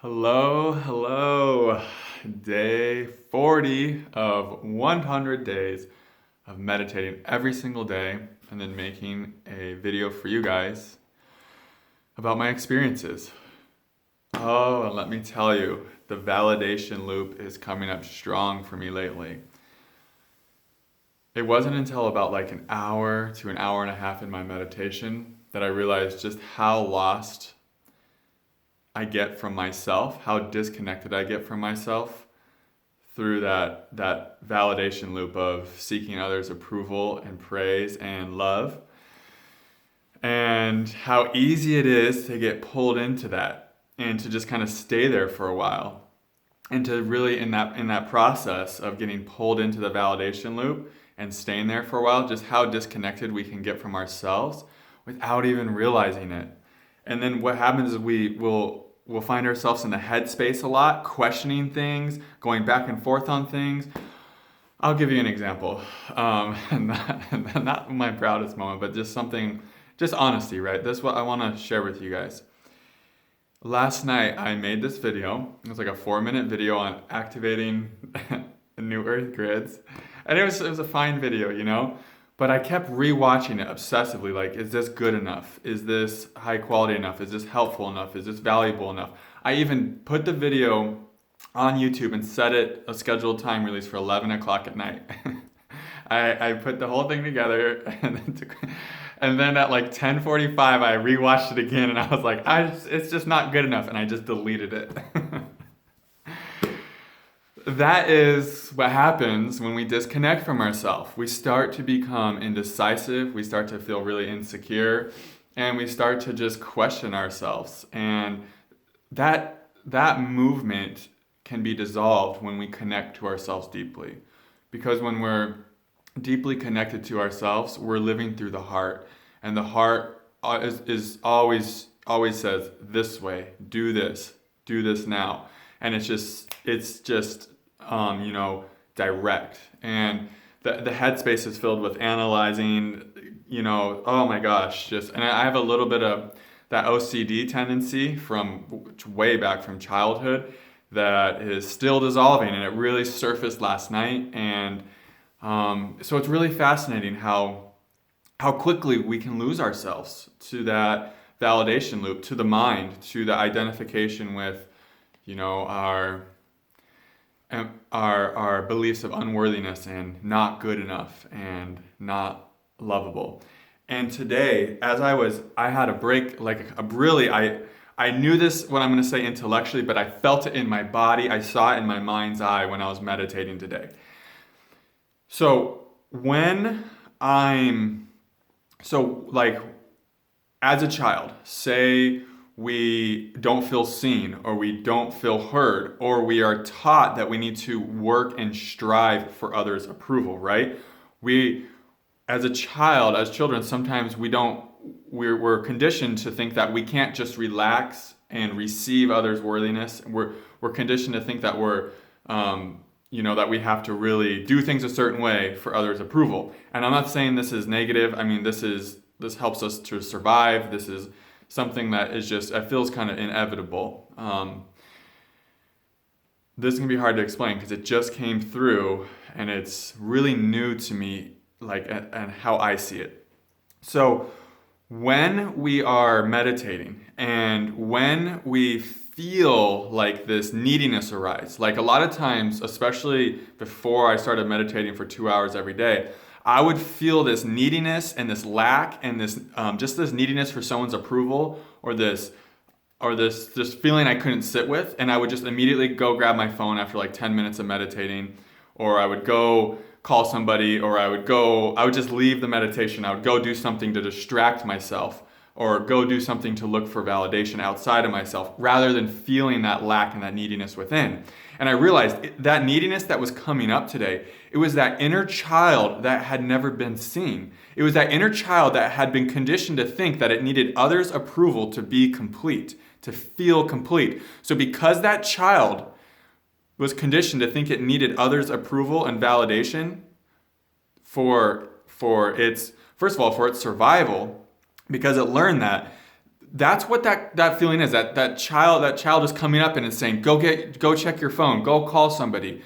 Hello, hello. Day 40 of 100 days of meditating every single day and then making a video for you guys about my experiences. Oh, and let me tell you, the validation loop is coming up strong for me lately. It wasn't until about like an hour to an hour and a half in my meditation that I realized just how lost I get from myself, how disconnected I get from myself through that validation loop of seeking others' approval and praise and love, and how easy it is to get pulled into that and to just kind of stay there for a while, and to really in that process of getting pulled into the validation loop and staying there for a while, just how disconnected we can get from ourselves without even realizing it. And then what happens is we'll find ourselves in the headspace a lot, questioning things, going back and forth on things. I'll give you an example. Not my proudest moment, but just something, just honesty, right? This is what I want to share with you guys. Last night I made this video. It was like a 4-minute video on activating new earth grids. And it was a fine video, But I kept rewatching it obsessively, like, is this good enough? Is this high quality enough? Is this helpful enough? Is this valuable enough? I even put the video on YouTube and set it a scheduled time release for 11 o'clock at night. I put the whole thing together, and then at like 10:45 I rewatched it again, and I was like, it's just not good enough, and I just deleted it. That is what happens when we disconnect from ourselves. We start to become indecisive, we start to feel really insecure, and we start to just question ourselves. And that movement can be dissolved when we connect to ourselves deeply. Because when we're deeply connected to ourselves, we're living through the heart. And the heart is always says, this way, do this now. And it's just direct. And the headspace is filled with analyzing, oh my gosh, and I have a little bit of that OCD tendency from way back from childhood that is still dissolving, and it really surfaced last night. And so it's really fascinating how quickly we can lose ourselves to that validation loop, to the mind, to the identification with, our beliefs of unworthiness and not good enough and not lovable. And today, as I had a break, I knew this, what I'm going to say intellectually, but I felt it in my body. I saw it in my mind's eye when I was meditating today. So as a child, say we don't feel seen, or we don't feel heard, or we are taught that we need to work and strive for others' approval, right? As children, sometimes we're conditioned to think that we can't just relax and receive others' worthiness. We're conditioned to think that that we have to really do things a certain way for others' approval. And I'm not saying this is negative. I mean, this helps us to survive. This is something that is it feels kind of inevitable. This can be hard to explain because it just came through, and it's really new to me, and how I see it. So when we are meditating and when we feel like this neediness arise, like a lot of times, especially before I started meditating for 2 hours every day, I would feel this neediness and this lack and this just this neediness for someone's approval, or this feeling I couldn't sit with, and I would just immediately go grab my phone after like 10 minutes of meditating, or I would go call somebody, or I would just leave the meditation. I would go do something to distract myself, or go do something to look for validation outside of myself, rather than feeling that lack and that neediness within. And I realized that neediness that was coming up today, it was that inner child that had never been seen. It was that inner child that had been conditioned to think that it needed others' approval to be complete, to feel complete. So because that child was conditioned to think it needed others' approval and validation for its, first of all, for its survival, because it learned that that's what that feeling is. That child is coming up and it's saying, go check your phone, go call somebody,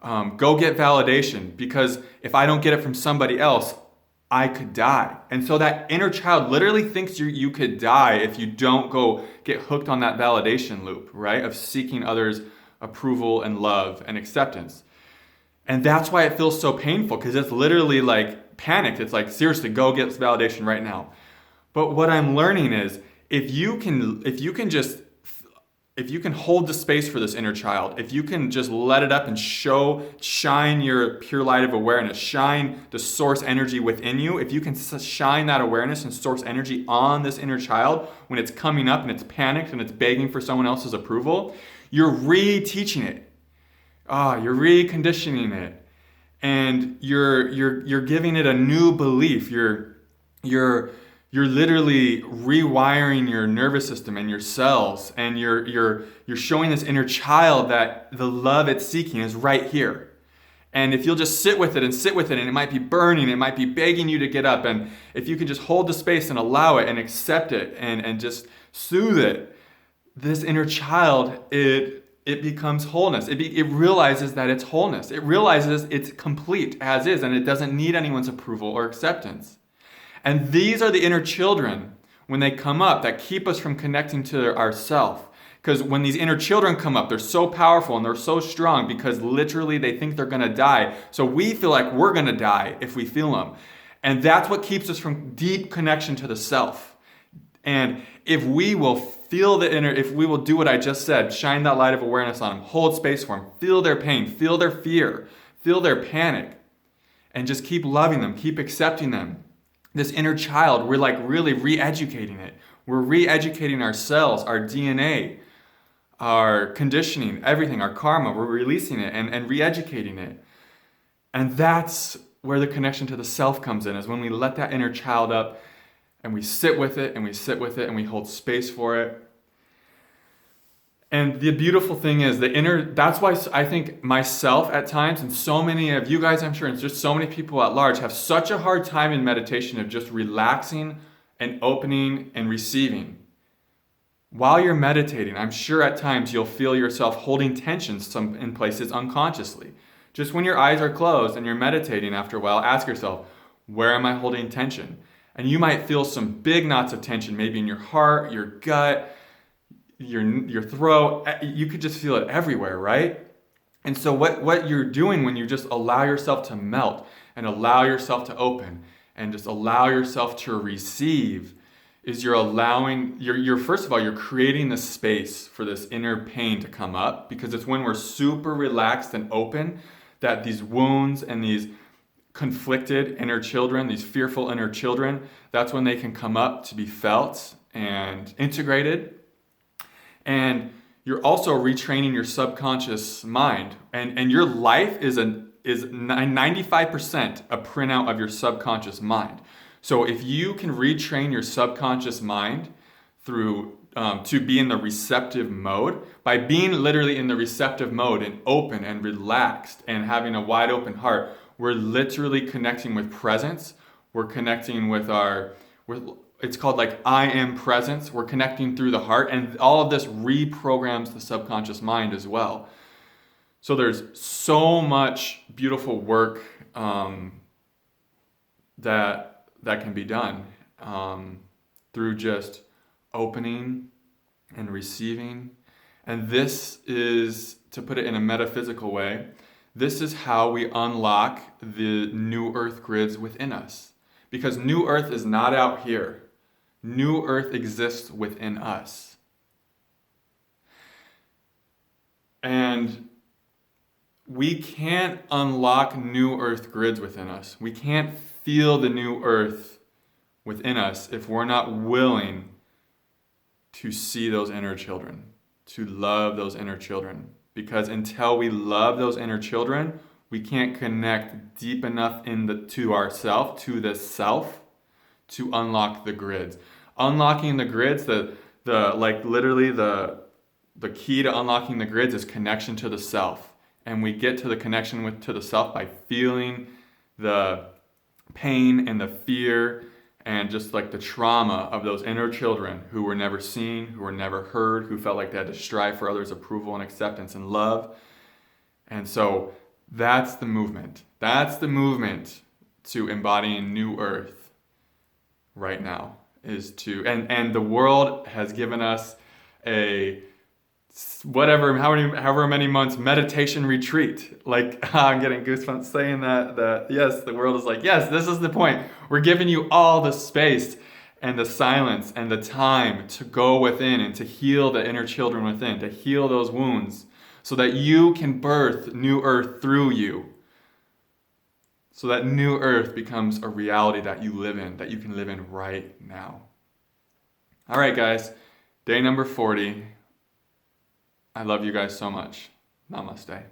go get validation, because if I don't get it from somebody else, I could die. And so that inner child literally thinks you could die if you don't go get hooked on that validation loop, right? Of seeking others' approval and love and acceptance. And that's why it feels so painful, because it's literally like panicked. It's like, seriously, go get this validation right now. But what I'm learning is if you can hold the space for this inner child, if you can just let it up and shine your pure light of awareness, shine the source energy within you, if you can shine that awareness and source energy on this inner child when it's coming up and it's panicked and it's begging for someone else's approval, you're reteaching it. You're reconditioning it. And you're giving it a new belief. You're literally rewiring your nervous system and your cells, and you're showing this inner child that the love it's seeking is right here. And if you'll just sit with it, and it might be burning, it might be begging you to get up, and if you can just hold the space and allow it and accept it and just soothe it, this inner child, it becomes wholeness. It realizes that it's wholeness. It realizes it's complete as is, and it doesn't need anyone's approval or acceptance. And these are the inner children, when they come up, that keep us from connecting to ourself. Because when these inner children come up, they're so powerful and they're so strong because literally they think they're going to die. So we feel like we're going to die if we feel them. And that's what keeps us from deep connection to the self. And if we will if we will do what I just said, shine that light of awareness on them, hold space for them, feel their pain, feel their fear, feel their panic, and just keep loving them, keep accepting them. This inner child, we're like really re-educating it. We're re-educating ourselves, our DNA, our conditioning, everything, our karma. We're releasing it and re-educating it. And that's where the connection to the self comes in, is when we let that inner child up and we sit with it and we sit with it and we hold space for it. And the beautiful thing is that's why I think myself at times, and so many of you guys, I'm sure, and just so many people at large have such a hard time in meditation of just relaxing and opening and receiving. While you're meditating, I'm sure at times you'll feel yourself holding tensions in places unconsciously. Just when your eyes are closed and you're meditating after a while, ask yourself, where am I holding tension? And you might feel some big knots of tension, maybe in your heart, your gut, your throat. You could just feel it everywhere, right? And so what you're doing when you just allow yourself to melt and allow yourself to open and just allow yourself to receive is you're first of all, you're creating the space for this inner pain to come up, because it's when we're super relaxed and open that these wounds and these conflicted inner children, these fearful inner children, that's when they can come up to be felt and integrated. And you're also retraining your subconscious mind. And your life is 95% a printout of your subconscious mind. So if you can retrain your subconscious mind through to be in the receptive mode, by being literally in the receptive mode and open and relaxed and having a wide open heart, we're literally connecting with presence. We're connecting with it's called like I am presence. We're connecting through the heart, and all of this reprograms the subconscious mind as well. So there's so much beautiful work that can be done through just opening and receiving. And this is, to put it in a metaphysical way, this is how we unlock the new earth grids within us. Because new earth is not out here. New earth exists within us. And we can't unlock new earth grids within us. We can't feel the new earth within us if we're not willing to see those inner children, to love those inner children. Because until we love those inner children, we can't connect deep enough to ourself, to the self, to unlock the grids. Unlocking the grids, the key to unlocking the grids is connection to the self. And we get to the connection to the self by feeling the pain and the fear and just like the trauma of those inner children who were never seen, who were never heard, who felt like they had to strive for others' approval and acceptance and love. And so that's the movement. That's the movement to embodying new earth right now, is to, and the world has given us a however many months meditation retreat. Like, I'm getting goosebumps saying that yes, the world is like, yes, this is the point. We're giving you all the space and the silence and the time to go within and to heal the inner children within, to heal those wounds, so that you can birth new earth through you. So that new earth becomes a reality that you live in, that you can live in right now. All right, guys, day number 40. I love you guys so much. Namaste.